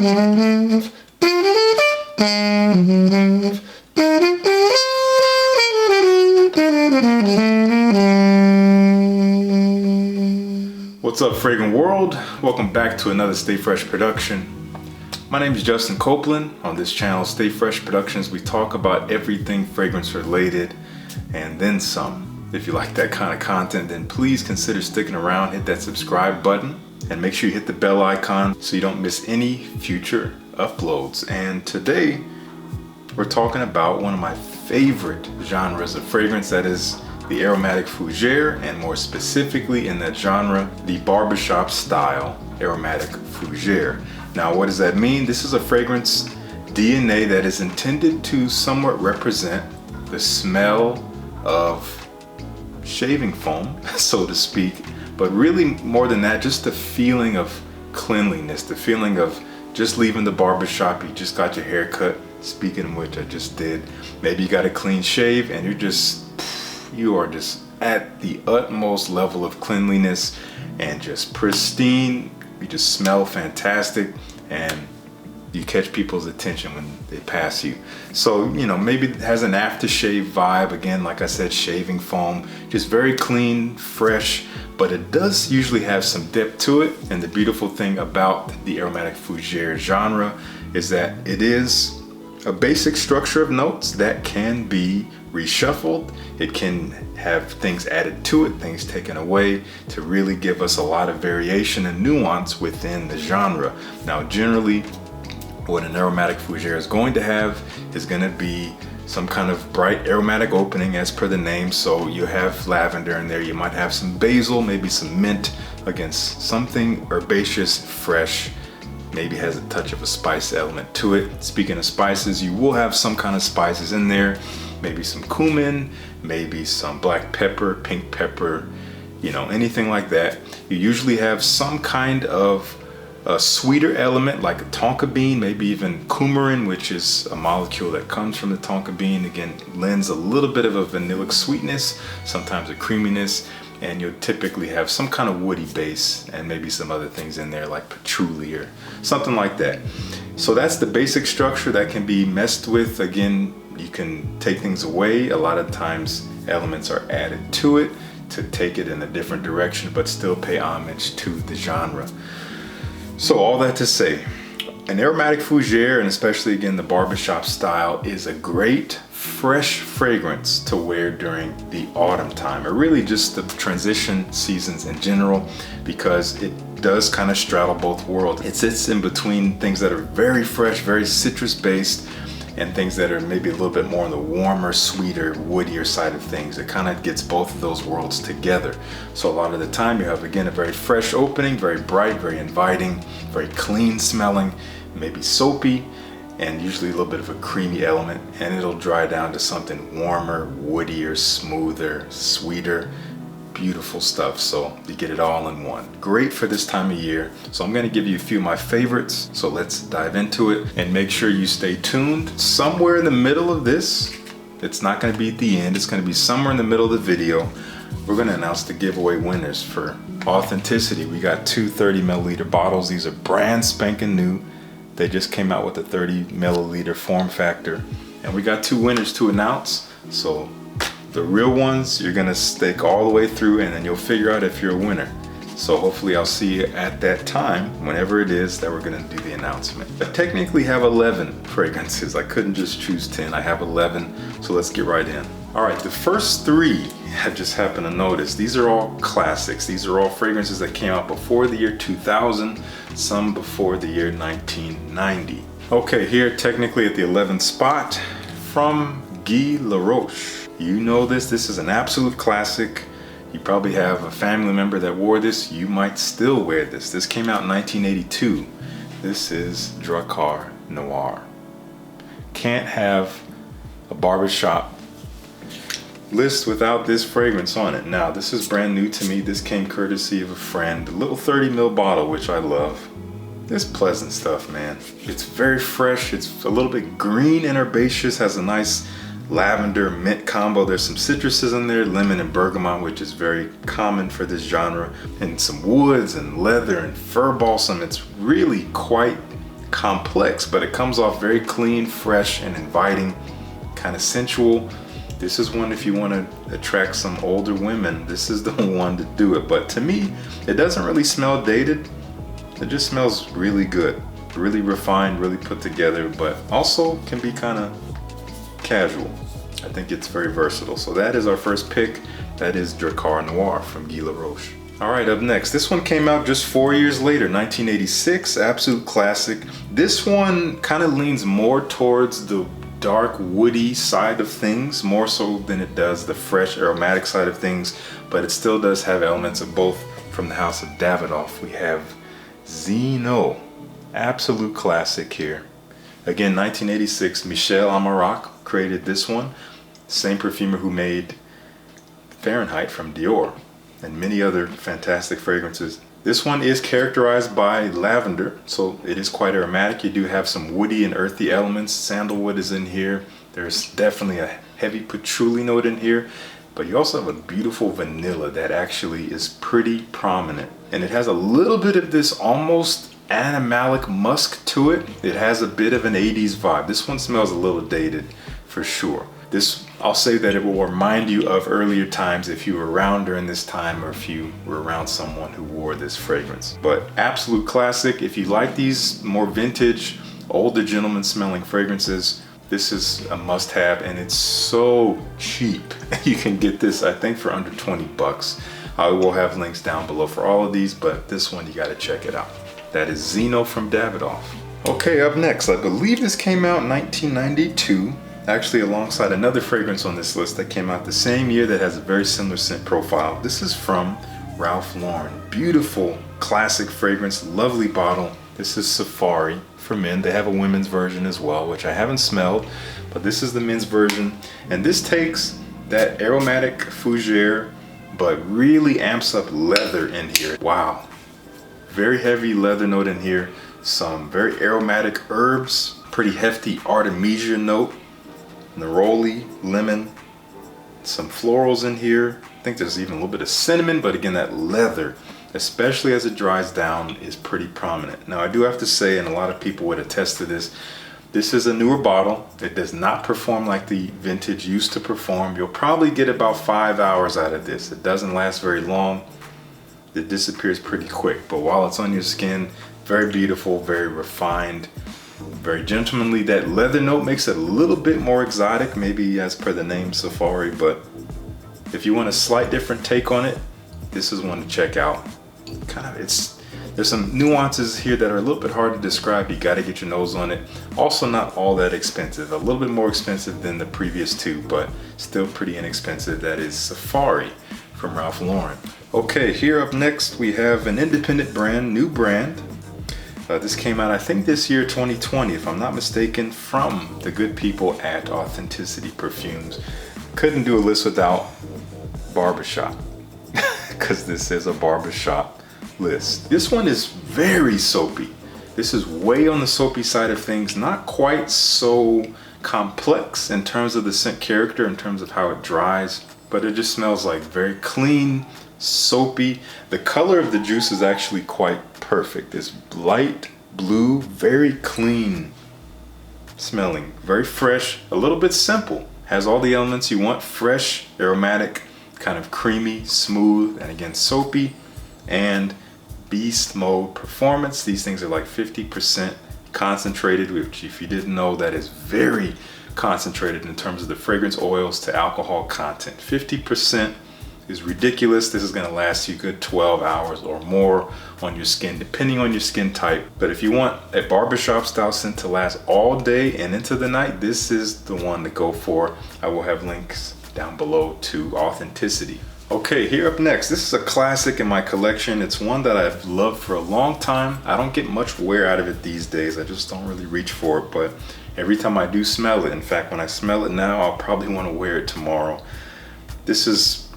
What's up, Fragrant World? Welcome back to another Stay Fresh production. My name is Justin Copeland. On this channel, Stay Fresh Productions, we talk about everything fragrance related and then some. If you like that kind of content, then please consider sticking around, hit that subscribe button, and make sure you hit the bell icon so you don't miss any future uploads. And today, we're talking about one of my favorite genres of fragrance, that is the aromatic fougere, and more specifically in that genre, the barbershop style aromatic fougere. Now, what does that mean? This is a fragrance DNA that is intended to somewhat represent the smell of shaving foam, so to speak, but really more than that, just the feeling of cleanliness, the feeling of just leaving the barbershop, you just got your hair cut, speaking of which I just did. Maybe you got a clean shave and you are just at the utmost level of cleanliness and just pristine. You just smell fantastic and you catch people's attention when they pass you. So, you know, maybe it has an aftershave vibe. Again, like I said, shaving foam, just very clean, fresh, but it does usually have some depth to it. And the beautiful thing about the aromatic fougere genre is that it is a basic structure of notes that can be reshuffled. It can have things added to it, things taken away, to really give us a lot of variation and nuance within the genre. Now, generally, what an aromatic fougere is going to have is going to be some kind of bright aromatic opening as per the name. So you have lavender in there, you might have some basil, maybe some mint, against something herbaceous, fresh, maybe has a touch of a spice element to it. Speaking of spices, you will have some kind of spices in there, maybe some cumin, maybe some black pepper, pink pepper, you know, anything like that. You usually have some kind of a sweeter element like a tonka bean, maybe even coumarin, which is a molecule that comes from the tonka bean. Again, lends a little bit of a vanillic sweetness, sometimes a creaminess, and you'll typically have some kind of woody base and maybe some other things in there like patchouli or something like that. So that's the basic structure that can be messed with. Again, you can take things away. A lot of times elements are added to it to take it in a different direction, but still pay homage to the genre. So all that to say, an aromatic fougere, and especially again the barbershop style, is a great fresh fragrance to wear during the autumn time, or really just the transition seasons in general, because it does kind of straddle both worlds. It sits in between things that are very fresh, very citrus based, and things that are maybe a little bit more on the warmer, sweeter, woodier side of things. It kind of gets both of those worlds together. So a lot of the time you have, again, a very fresh opening, very bright, very inviting, very clean smelling, maybe soapy, and usually a little bit of a creamy element, and it'll dry down to something warmer, woodier, smoother, sweeter, beautiful stuff. So you get it all in one. Great for this time of year. So I'm going to give you a few of my favorites. So let's dive into it, and make sure you stay tuned. Somewhere in the middle of this, it's not going to be at the end, it's going to be somewhere in the middle of the video, we're going to announce the giveaway winners for authenticity. We got two 30 milliliter bottles. These are brand spanking new. They just came out with a 30 milliliter form factor, and we got two winners to announce. So the real ones, you're gonna stick all the way through, and then you'll figure out if you're a winner. So hopefully I'll see you at that time, whenever it is that we're gonna do the announcement. I technically have 11 fragrances. I couldn't just choose 10, I have 11, so let's get right in. All right, the first three I just happened to notice. These are all classics. These are all fragrances that came out before the year 2000, some before the year 1990. Okay, here technically at the 11th spot, from Guy Laroche. You know this is an absolute classic. You probably have a family member that wore this. You might still wear this. This came out in 1982. This is Drakkar Noir. Can't have a barbershop list without this fragrance on it. Now, this is brand new to me. This came courtesy of a friend. A little 30 ml bottle, which I love. It's pleasant stuff, man. It's very fresh. It's a little bit green and herbaceous, has a nice lavender mint combo. There's some citruses in there, lemon and bergamot, which is very common for this genre, and some woods and leather and fir balsam. It's really quite complex, but it comes off very clean, fresh, and inviting, kind of sensual. This is one if you want to attract some older women, this is the one to do it. But to me, it doesn't really smell dated. It just smells really good, really refined, really put together, but also can be kind of casual. I think it's very versatile. So that is our first pick. That is Drakkar Noir from Guy Laroche. All right, up next, this one came out just 4 years later, 1986, absolute classic. This one kind of leans more towards the dark woody side of things, more so than it does the fresh aromatic side of things, but it still does have elements of both from the house of Davidoff. We have Zino, absolute classic here. Again, 1986, Michel Amarac created this one, same perfumer who made Fahrenheit from Dior and many other fantastic fragrances. This one is characterized by lavender, so it is quite aromatic. You do have some woody and earthy elements. Sandalwood is in here. There's definitely a heavy patchouli note in here, but you also have a beautiful vanilla that actually is pretty prominent. And it has a little bit of this almost animalic musk to it. It has a bit of an 80s vibe. This one smells a little dated for sure. This, I'll say that it will remind you of earlier times if you were around during this time or if you were around someone who wore this fragrance. But absolute classic. If you like these more vintage, older gentleman smelling fragrances, this is a must-have, and it's so cheap. You can get this, I think, for under 20 bucks. I will have links down below for all of these, but this one, you gotta check it out. That is Zino from Davidoff. Okay, up next, I believe this came out in 1992. Actually alongside another fragrance on this list that came out the same year that has a very similar scent profile. This is from Ralph Lauren. Beautiful classic fragrance, lovely bottle. This is Safari for men. They have a women's version as well, which I haven't smelled, but this is the men's version. And this takes that aromatic fougere, but really amps up leather in here. Wow. Very heavy leather note in here. Some very aromatic herbs, pretty hefty artemisia note. Neroli, lemon, some florals in here. I think there's even a little bit of cinnamon, but again, that leather, especially as it dries down, is pretty prominent. Now, I do have to say, and a lot of people would attest to this, this is a newer bottle. It does not perform like the vintage used to perform. You'll probably get about 5 hours out of this. It doesn't last very long. It disappears pretty quick, but while it's on your skin, very beautiful, very refined, very gentlemanly. That leather note makes it a little bit more exotic, maybe as per the name Safari, but if you want a slight different take on it, this is one to check out. There's some nuances here that are a little bit hard to describe. You got to get your nose on it. Also not all that expensive, a little bit more expensive than the previous two, but still pretty inexpensive. That is Safari from Ralph Lauren. Okay, here up next we have an independent brand, new brand. This came out, I think, this year, 2020, if I'm not mistaken, from the good people at Authenticity Perfumes. Couldn't do a list without Barbershop, because this is a barbershop list. This one is very soapy. This is way on the soapy side of things, not quite so complex in terms of the scent character, in terms of how it dries, but it just smells like very clean, soapy. The color of the juice is actually quite perfect. It's light blue, very clean smelling, very fresh, a little bit simple. Has all the elements you want: fresh, aromatic, kind of creamy, smooth, and again soapy, and beast mode performance. These things are like 50% concentrated, which, if you didn't know, that is very concentrated in terms of the fragrance oils to alcohol content. 50% is ridiculous. This is going to last you a good 12 hours or more on your skin, depending on your skin type. But if you want a barbershop style scent to last all day and into the night, this is the one to go for. I will have links down below to Authenticity. Okay, here up next, this is a classic in my collection. It's one that I've loved for a long time. I don't get much wear out of it these days. I just don't really reach for it, but every time I do smell it, in fact, when I smell it now, I'll probably want to wear it tomorrow. This is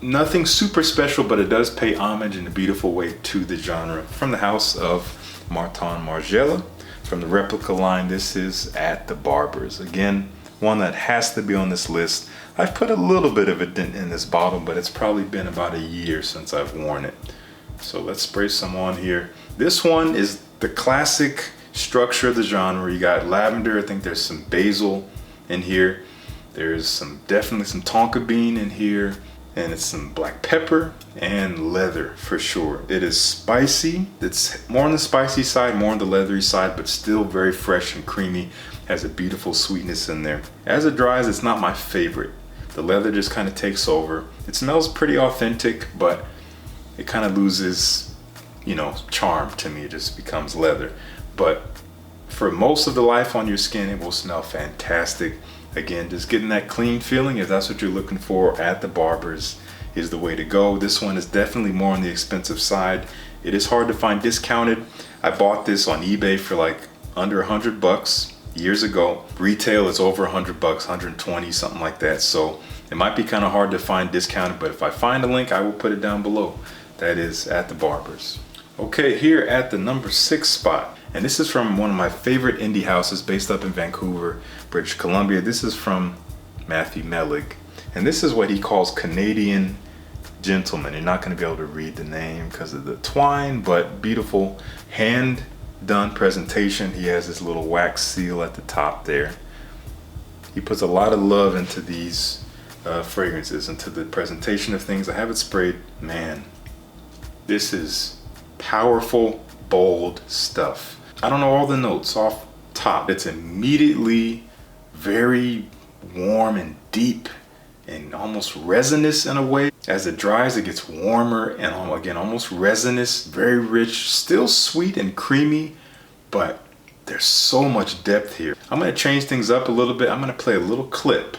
nothing super special, but it does pay homage in a beautiful way to the genre. From the house of Margiela, from the replica line, this is At the Barbers. Again, one that has to be on this list. I've put a little bit of a dent in this bottle, but it's probably been about a year since I've worn it. So let's spray some on here. This one is the classic structure of the genre. You got lavender, I think there's some basil in here. There's definitely some tonka bean in here, and it's some black pepper and leather for sure. It is spicy. It's more on the spicy side, more on the leathery side, but still very fresh and creamy. Has a beautiful sweetness in there. As it dries, it's not my favorite. The leather just kind of takes over. It smells pretty authentic, but it kind of loses, charm to me. It just becomes leather. But for most of the life on your skin, it will smell fantastic. Again, just getting that clean feeling, if that's what you're looking for at the barbers, is the way to go. This one is definitely more on the expensive side. It is hard to find discounted. I bought this on eBay for like under $100 years ago. Retail is over $100, 120, something like that. So it might be kind of hard to find discounted, but if I find a link, I will put it down below. That is at the barbers. Okay, here at the number 6 spot, and this is from one of my favorite indie houses based up in Vancouver, British Columbia. This is from Matthew Meleg, and this is what he calls Canadian Gentleman. You're not going to be able to read the name because of the twine, but beautiful hand done presentation. He has this little wax seal at the top there. He puts a lot of love into these fragrances, into the presentation of things. I have it sprayed. Man, this is powerful, bold stuff. I don't know all the notes off top. It's immediately very warm and deep and almost resinous in a way. As it dries, it gets warmer and again, almost resinous, very rich, still sweet and creamy, but there's so much depth here. I'm gonna change things up a little bit. I'm gonna play a little clip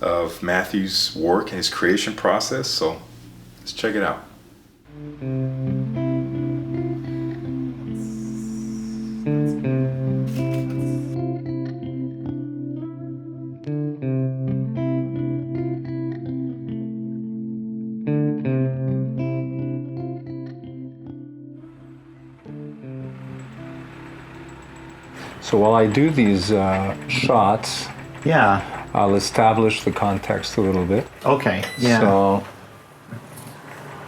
of Matthew's work and his creation process. So let's check it out. So while I do these shots, yeah, I'll establish the context a little bit. Okay, yeah. So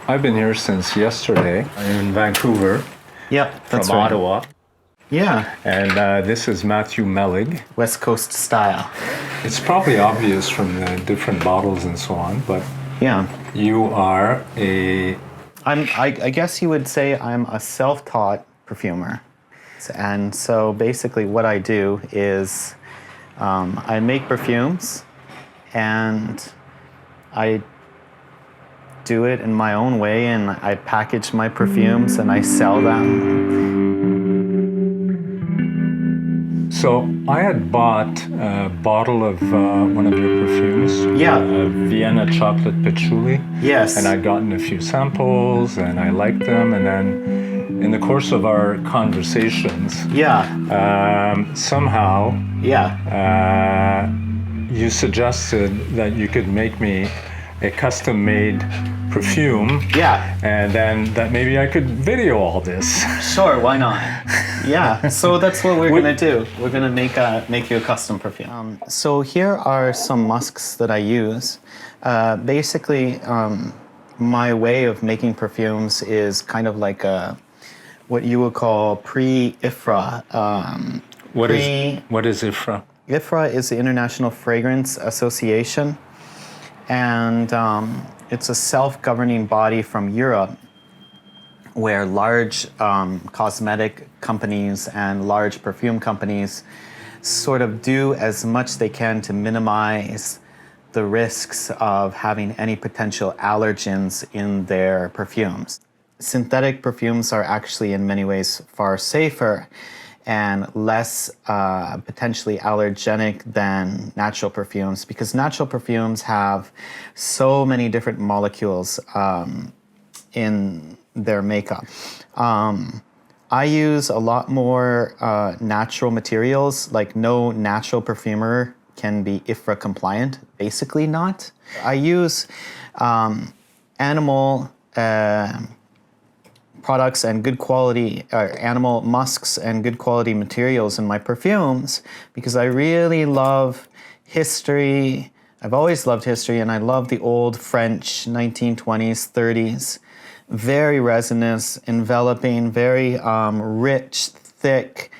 I've been here since yesterday in Vancouver. Yep, that's from right. Ottawa. Yeah. And this is Matthew Meleg. West Coast style. It's probably obvious from the different bottles and so on, but yeah, you are a... I guess you would say I'm a self-taught perfumer. And so basically what I do is I make perfumes and I do it in my own way, and I package my perfumes and I sell them. So I had bought a bottle of one of your perfumes. Yeah. Vienna Chocolate Patchouli. Yes. And I'd gotten a few samples and I liked them, and then in the course of our conversations, somehow you suggested that you could make me a custom-made perfume. Yeah. And then that maybe I could video all this. Sure, why not? Yeah, so that's what we're gonna do. We're gonna make you a custom perfume. So here are some musks that I use. Basically, my way of making perfumes is kind of like what you would call pre-IFRA. What is IFRA? IFRA is the International Fragrance Association, and it's a self-governing body from Europe where large cosmetic companies and large perfume companies sort of do as much they can to minimize the risks of having any potential allergens in their perfumes. Synthetic perfumes are actually in many ways far safer and less potentially allergenic than natural perfumes, because natural perfumes have so many different molecules in their makeup. I use a lot more natural materials, like no natural perfumer can be IFRA compliant, basically not. I use animal products and good quality, animal musks and good quality materials in my perfumes because I really love history. I've always loved history, and I love the old French 1920s, 30s. Very resinous, enveloping, very rich, thick,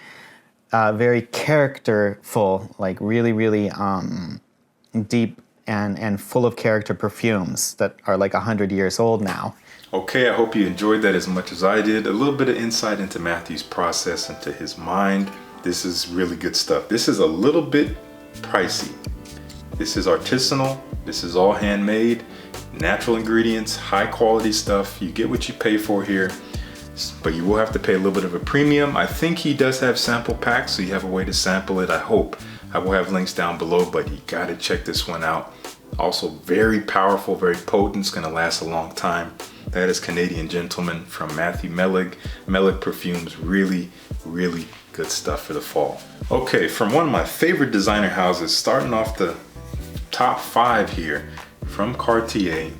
very characterful, like really, really deep and full of character perfumes that are like 100 years old now. Okay, I hope you enjoyed that as much as I did. A little bit of insight into Matthew's process, into his mind. This is really good stuff. This is a little bit pricey. This is artisanal. This is all handmade, natural ingredients, high quality stuff. You get what you pay for here, but you will have to pay a little bit of a premium. I think he does have sample packs, so you have a way to sample it, I hope. I will have links down below, but you gotta check this one out. Also very powerful, very potent, it's gonna last a long time. That is Canadian Gentleman from Matthew Meleg. Meleg Perfumes, really, really good stuff for the fall. Okay, from one of my favorite designer houses, starting off the top 5 here, from Cartier.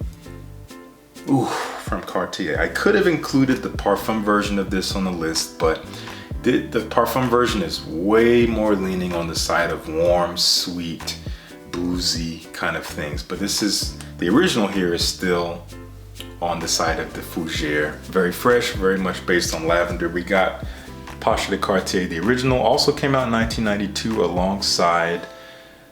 Ooh, from Cartier. I could have included the Parfum version of this on the list, but the Parfum version is way more leaning on the side of warm, sweet, boozy kind of things. But this is, the original here is still on the side of the Fougere. Very fresh, very much based on lavender. We got Pasha de Cartier, the original, also came out in 1992 alongside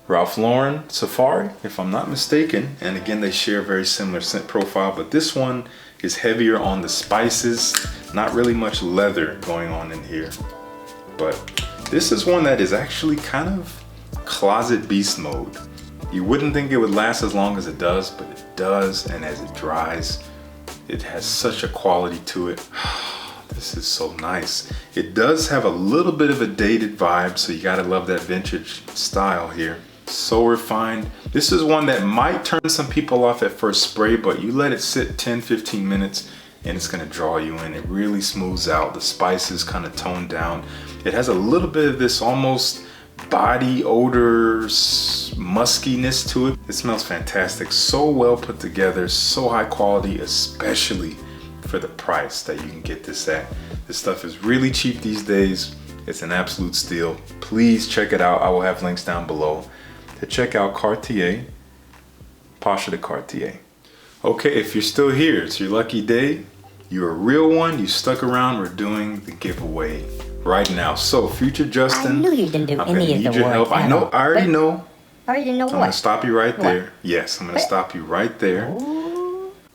Ralph Lauren Safari, if I'm not mistaken. And again, they share a very similar scent profile, but this one is heavier on the spices. Not really much leather going on in here. But this is one that is actually kind of closet beast mode. You wouldn't think it would last as long as it does, but it does. And as it dries, it has such a quality to it. This is so nice. It does have a little bit of a dated vibe, so you gotta love that vintage style here. So refined. This is one that might turn some people off at first spray, but you let it sit 10-15 minutes and it's gonna draw you in. It really smooths out. The spices kind of toned down. It has a little bit of this almost body odor muskiness to it. It smells fantastic. So well put together, so high quality, especially for the price that you can get this at. This stuff is really cheap these days. It's an absolute steal. Please check it out. I will have links down below to check out Cartier, Pasha de Cartier. Okay, if you're still here, it's your lucky day. You're a real one. You stuck around. We're doing the giveaway right now. So, future Justin, I knew you didn't do any of the your help. I know. I already know. I already know what? I'm gonna stop you right there. What? Yes, I'm gonna stop you right there.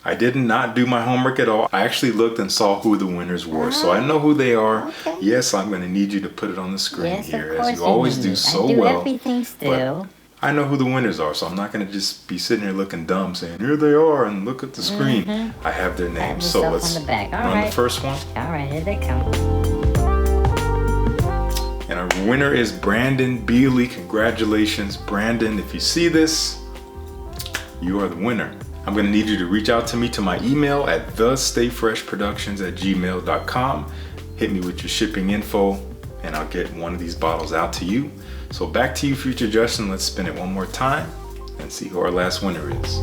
I did not do my homework at all. I actually looked and saw who the winners were, so I know who they are. Okay. Yes, I'm gonna need you to put it on the screen Yes, here, of course as you always do need. so I do well. everything still. But I know who the winners are, so I'm not gonna just be sitting here looking dumb saying, here they are, and look at the screen. I have their names. So let's on the back. All run right. the first one. All right, here they come. And our winner is Brandon Bealey. Congratulations, Brandon. If you see this, you are the winner. I'm gonna need you to reach out to me to my email at thestayfreshproductions@gmail.com. Hit me with your shipping info and I'll get one of these bottles out to you. So back to you, future Justin. Let's spin it one more time and see who our last winner is.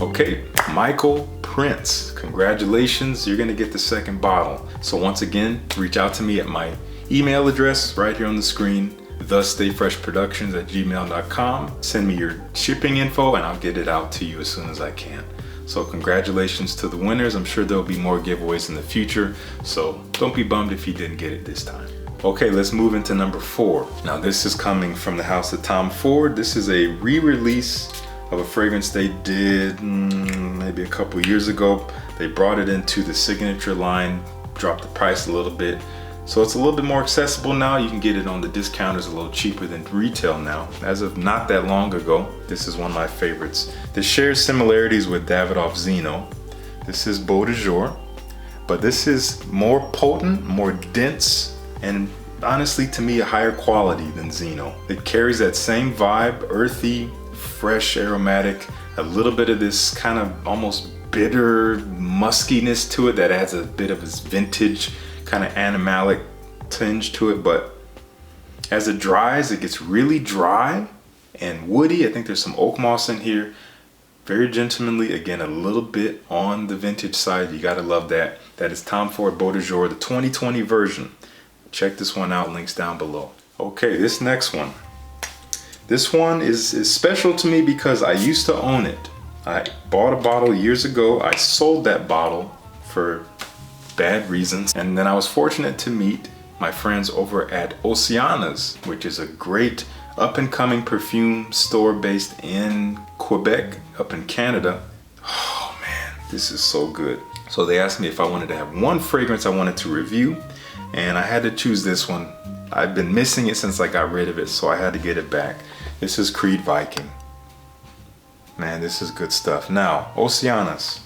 Okay, Michael Prince. Congratulations, you're gonna get the second bottle. So once again, reach out to me at my email address right here on the screen, thestayfreshproductions@gmail.com. Send me your shipping info and I'll get it out to you as soon as I can. So congratulations to the winners. I'm sure there'll be more giveaways in the future, so don't be bummed if you didn't get it this time. Okay, let's move into number 4. Now this is coming from the house of Tom Ford. This is a re-release of a fragrance they did maybe a couple years ago. They brought it into the signature line, dropped the price a little bit. So it's a little bit more accessible now. You can get it on the discounters a little cheaper than retail now. As of not that long ago, this is one of my favorites. This shares similarities with Davidoff Zino. This is Beau de Jour, but this is more potent, more dense, and honestly to me a higher quality than Zino. It carries that same vibe, earthy, fresh, aromatic, a little bit of this kind of almost bitter muskiness to it that adds a bit of this vintage kind of animalic tinge to it. But as it dries, it gets really dry and woody. I think there's some oak moss in here. Very gentlemanly, again, a little bit on the vintage side. You gotta love that. That is Tom Ford Beau de Jour, the 2020 version. Check this one out, links down below. Okay, this next one. This one is special to me because I used to own it. I bought a bottle years ago. I sold that bottle for bad reasons. And then I was fortunate to meet my friends over at Oceana's, which is a great up-and-coming perfume store based in Quebec, up in Canada. Oh man, this is so good. So they asked me if I wanted to have one fragrance I wanted to review, and I had to choose this one. I've been missing it since I got rid of it, so I had to get it back. This is Creed Viking. Man, this is good stuff. Now, Oceana's.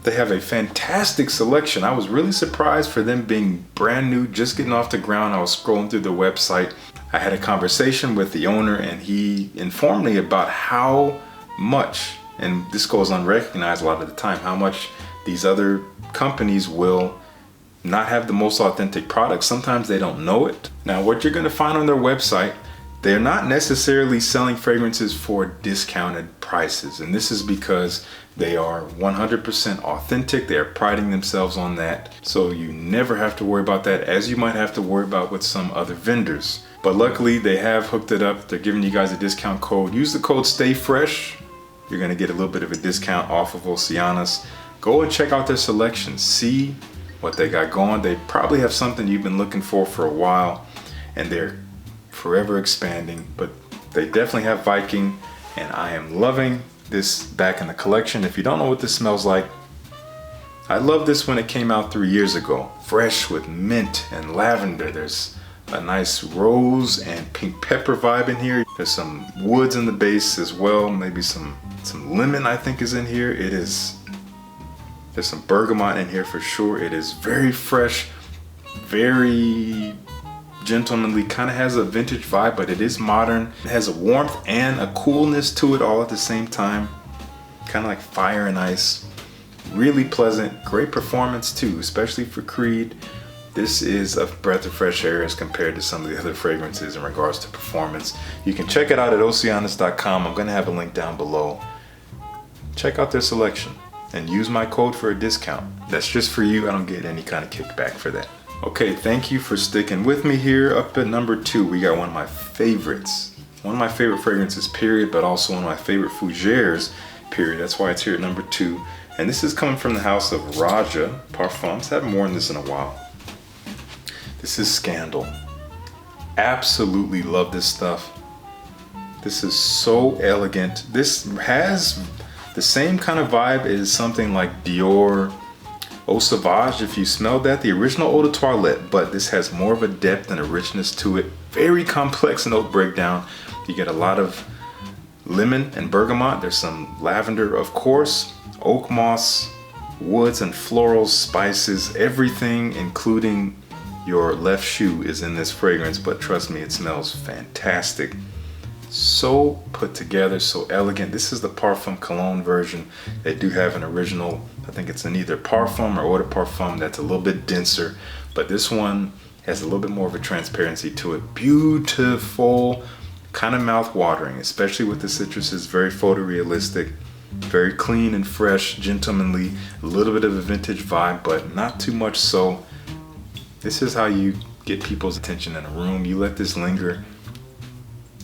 They have a fantastic selection. I was really surprised for them being brand new, just getting off the ground. I was scrolling through the website. I had a conversation with the owner, and he informed me about how much, and this goes unrecognized a lot of the time, how much these other companies will not have the most authentic products. Sometimes they don't know it. Now, what you're gonna find on their website, they're not necessarily selling fragrances for discounted prices. And this is because they are 100% authentic. They are priding themselves on that. So you never have to worry about that, as you might have to worry about with some other vendors. But luckily they have hooked it up. They're giving you guys a discount code. Use the code STAYFRESH. You're gonna get a little bit of a discount off of Oceana's. Go and check out their selection. See what they got going. They probably have something you've been looking for a while, and they're forever expanding. But they definitely have Viking, and I am loving this back in the collection. If you don't know what this smells like, I love this when it came out 3 years ago. Fresh with mint and lavender. There's a nice rose and pink pepper vibe in here. There's some woods in the base as well. Maybe some lemon I think is in here. There's some bergamot in here for sure. It is very fresh, very gentlemanly, kind of has a vintage vibe, but it is modern. It has a warmth and a coolness to it all at the same time. Kind of like fire and ice. Really pleasant, great performance too, especially for Creed. This is a breath of fresh air as compared to some of the other fragrances in regards to performance. You can check it out at oceanas.com. I'm gonna have a link down below. Check out their selection and use my code for a discount. That's just for you. I don't get any kind of kickback for that. Okay, thank you for sticking with me here. Up at number 2, we got one of my favorites. One of my favorite fragrances, period, but also one of my favorite fougères, period. That's why it's here at number 2. And this is coming from the house of Roja Parfums. Haven't worn this in a while. This is Scandal. Absolutely love this stuff. This is so elegant. This has the same kind of vibe as something like Dior Eau Sauvage, if you smelled that, the original Eau de Toilette, but this has more of a depth and a richness to it. Very complex note breakdown. You get a lot of lemon and bergamot. There's some lavender, of course, oak moss, woods and florals, spices, everything, including your left shoe is in this fragrance, but trust me, it smells fantastic. So put together, so elegant. This is the Parfum Cologne version. They do have an original, I think it's in either Parfum or Eau de Parfum, that's a little bit denser, but this one has a little bit more of a transparency to it. Beautiful, kind of mouth-watering, especially with the citruses. Very photorealistic, very clean and fresh, gentlemanly, a little bit of a vintage vibe, but not too much so. This is how you get people's attention in a room. You let this linger,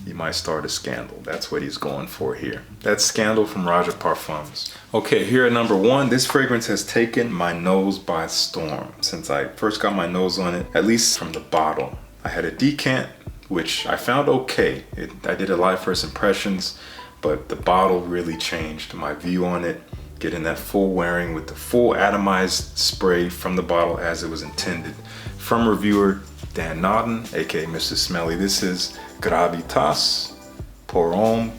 you might start a scandal. That's what he's going for here. That's Scandal from Roja Parfums. Okay, here at number 1, this fragrance has taken my nose by storm since I first got my nose on it, at least from the bottle. I had a decant, which I found okay. I did a lot of first impressions, but the bottle really changed my view on it. Getting that full wearing with the full atomized spray from the bottle as it was intended. From reviewer Dan Nodden, aka Mr. Smelly. This is Gravitas pour Homme.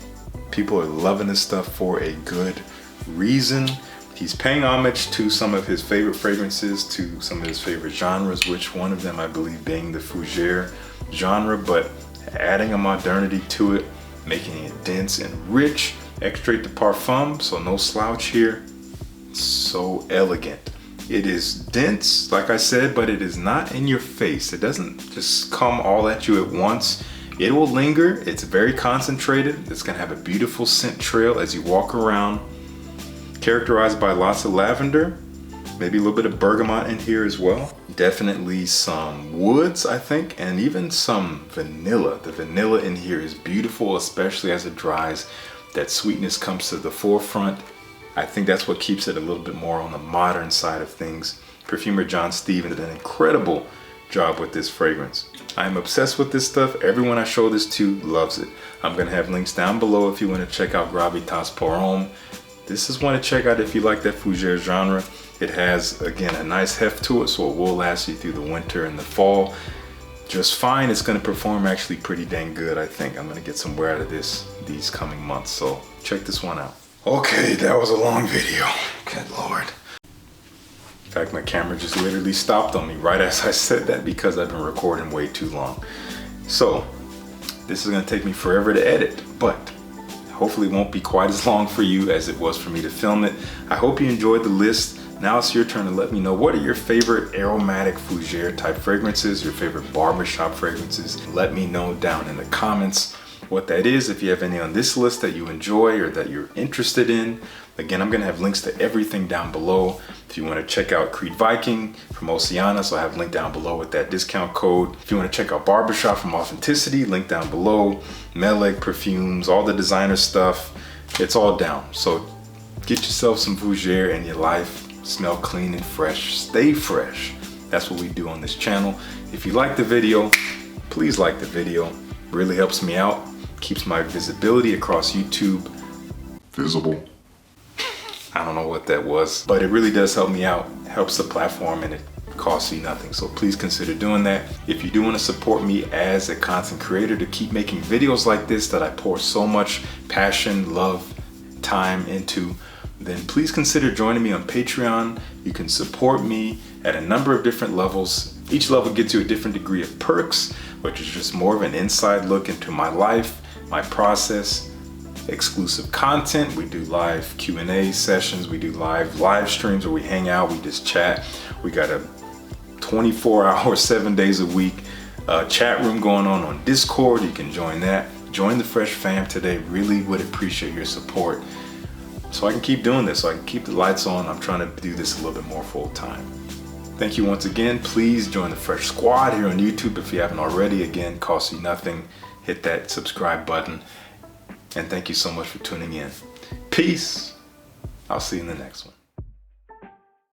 People are loving this stuff for a good reason. He's paying homage to some of his favorite fragrances, to some of his favorite genres, which one of them I believe being the fougère genre, but adding a modernity to it, making it dense and rich. Extrait de Parfum, so no slouch here. So elegant. It is dense, like I said, but it is not in your face. It doesn't just come all at you at once. It will linger. It's very concentrated. It's gonna have a beautiful scent trail as you walk around, characterized by lots of lavender, maybe a little bit of bergamot in here as well. Definitely some woods, I think, and even some vanilla. The vanilla in here is beautiful, especially as it dries. That sweetness comes to the forefront. I think that's what keeps it a little bit more on the modern side of things. Perfumer John Stevens did an incredible job with this fragrance. I'm obsessed with this stuff. Everyone I show this to loves it. I'm gonna have links down below if you want to check out Gravitas pour Homme. This is one to check out if you like that fougere genre. It has, again, a nice heft to it, so it will last you through the winter and the fall just fine. It's gonna perform actually pretty dang good, I think. I'm gonna get some wear out of this these coming months, so check this one out. Okay, that was a long video. Good Lord. In fact, my camera just literally stopped on me right as I said that because I've been recording way too long. So, this is gonna take me forever to edit, but hopefully it won't be quite as long for you as it was for me to film it. I hope you enjoyed the list. Now it's your turn to let me know, what are your favorite aromatic fougere type fragrances, your favorite barbershop fragrances? Let me know down in the comments what that is, if you have any on this list that you enjoy or that you're interested in. Again, I'm gonna have links to everything down below. If you wanna check out Creed Viking from Oceana, so I have a link down below with that discount code. If you wanna check out Barbershop from Authenticity, link down below. Meleg, Perfumes, all the designer stuff, it's all down. So get yourself some fougere in your life. Smell clean and fresh, stay fresh. That's what we do on this channel. If you like the video, please like the video. Really helps me out, keeps my visibility across YouTube visible. I don't know what that was, but it really does help me out, helps the platform, and it costs you nothing. So please consider doing that. If you do want to support me as a content creator to keep making videos like this that I pour so much passion, love, time into, then please consider joining me on Patreon. You can support me at a number of different levels. Each level gets you a different degree of perks, which is just more of an inside look into my life, my process, exclusive content. We do live Q&A sessions. We do live streams where we hang out, we just chat. We got a 24-hour, 7 days a week chat room going on Discord. You can join that. Join the Fresh fam today. Really would appreciate your support, so I can keep doing this, so I can keep the lights on. I'm trying to do this a little bit more full time. Thank you once again. Please join the Fresh Squad here on YouTube if you haven't already. Again, costs you nothing. Hit that subscribe button. And thank you so much for tuning in. Peace. I'll see you in the next one.